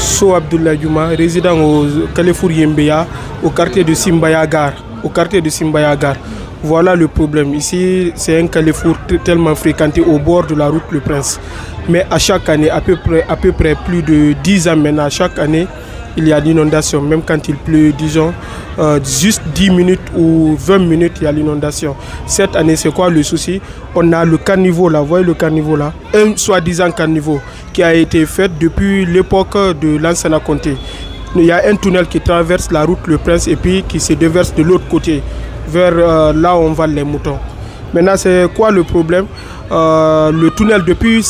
So Abdoulaye Djouma, résident au Carrefour Yembeya, au quartier de Simbaya Gare. Voilà le problème. Ici, c'est un carrefour tellement fréquenté au bord de la route Le Prince. Mais à chaque année, à peu près plus de 10 ans maintenant, chaque année, il y a l'inondation. Même quand il pleut, disons, juste 10 minutes ou 20 minutes, il y a l'inondation. Cette année, c'est quoi le souci? On a le caniveau là, vous voyez le caniveau là, un soi-disant caniveau qui a été fait depuis l'époque de l'Ansana Conté. Il y a un tunnel qui traverse la route Le Prince et puis qui se déverse de l'autre côté, vers là où on vend les moutons. Maintenant, c'est quoi le problème? Le tunnel, depuis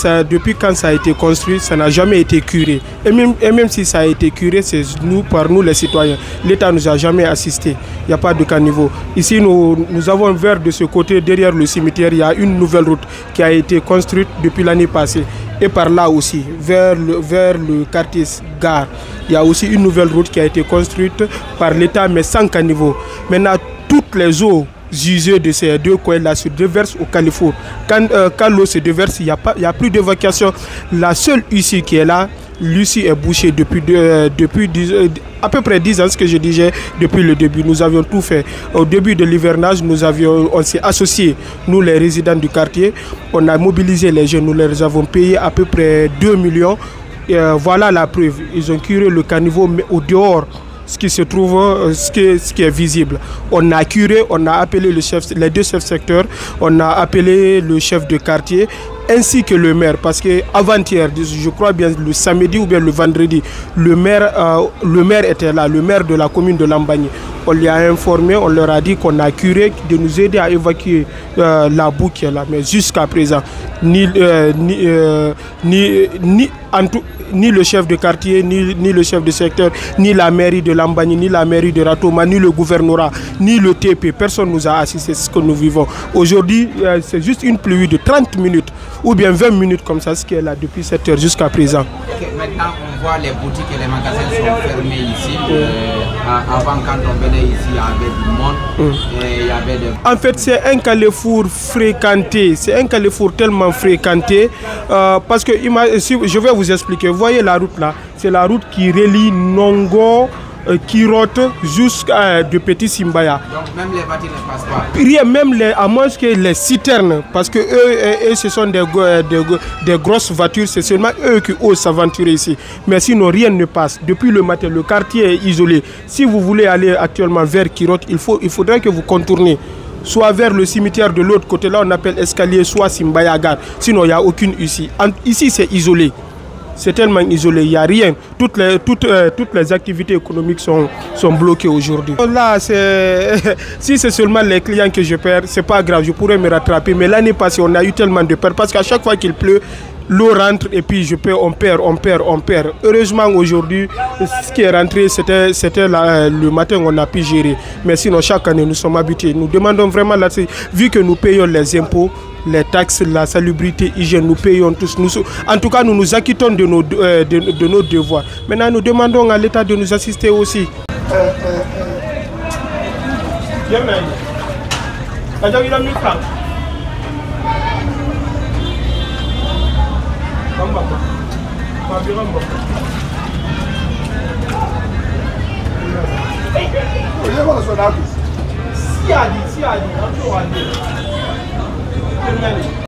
quand ça a été construit, ça n'a jamais été curé. Et même si ça a été curé, c'est par nous les citoyens. L'État ne nous a jamais assisté. Il n'y a pas de caniveau. Ici, nous avons vers de ce côté, derrière le cimetière, il y a une nouvelle route qui a été construite depuis l'année passée. Et par là aussi, vers le quartier Gare, il y a aussi une nouvelle route qui a été construite par l'État, mais sans caniveau. Maintenant, toutes les eaux usées de ces deux coins-là se déversent au Carrefour. Quand l'eau se déverse, il n'y a plus d'évacuation. La seule issue qui est là, l'issue est bouchée depuis à peu près 10 ans, ce que je disais depuis le début. Nous avions tout fait. Au début de l'hivernage, on s'est associés, nous les résidents du quartier. On a mobilisé les jeunes, nous les avons payé à peu près 2 millions. Voilà la preuve. Ils ont curé le caniveau, mais au dehors, ce qui se trouve, ce qui est visible. On a curé, on a appelé les deux chefs secteurs, on a appelé le chef de quartier, ainsi que le maire, parce qu'avant-hier, je crois bien le samedi ou bien le vendredi, le maire était là, le maire de la commune de Lambagny. On lui a informé, on leur a dit qu'on a curé, de nous aider à évacuer la boue qui est là. Mais jusqu'à présent, ni le chef de quartier, ni le chef de secteur, ni la mairie de Lambagny, ni la mairie de Ratoma, ni le gouvernorat, ni le TP, personne ne nous a assisté, c'est ce que nous vivons. Aujourd'hui, c'est juste une pluie de 30 minutes ou bien 20 minutes comme ça, ce qui est là depuis 7 heures jusqu'à présent. Okay, maintenant, on voit les boutiques et les magasins sont fermés ici. Avant, quand on venait ici, il y avait du monde. Et il y avait En fait, c'est un carrefour fréquenté. C'est un carrefour tellement fréquenté parce que, je vais vous expliquer. Vous voyez la route là, c'est la route qui relie Nongo, Kirote jusqu'à de Petit Simbaya. Donc même les voitures ne passent pas. Rien, même à moins que les citernes, parce que eux ce sont des grosses voitures, c'est seulement eux qui osent s'aventurer ici. Mais sinon rien ne passe. Depuis le matin, le quartier est isolé. Si vous voulez aller actuellement vers Kirote, il faudrait que vous contournez. Soit vers le cimetière de l'autre côté, là on appelle escalier, soit Simbaya Gare. Sinon il n'y a aucune issue. Ici c'est isolé. C'est tellement isolé, il n'y a rien. Toutes les activités économiques sont bloquées aujourd'hui. Là, si c'est seulement les clients que je perds, c'est pas grave, je pourrais me rattraper. Mais l'année passée, on a eu tellement de pertes parce qu'à chaque fois qu'il pleut, l'eau rentre et puis on perd. Heureusement aujourd'hui, ce qui est rentré, c'était le matin on a pu gérer. Mais sinon, chaque année, nous sommes habitués. Nous demandons vraiment, là, vu que nous payons les impôts, les taxes, la salubrité, hygiène, nous payons tous. En tout cas, nous nous acquittons de nos devoirs. Maintenant, nous demandons à l'État de nous assister aussi. Si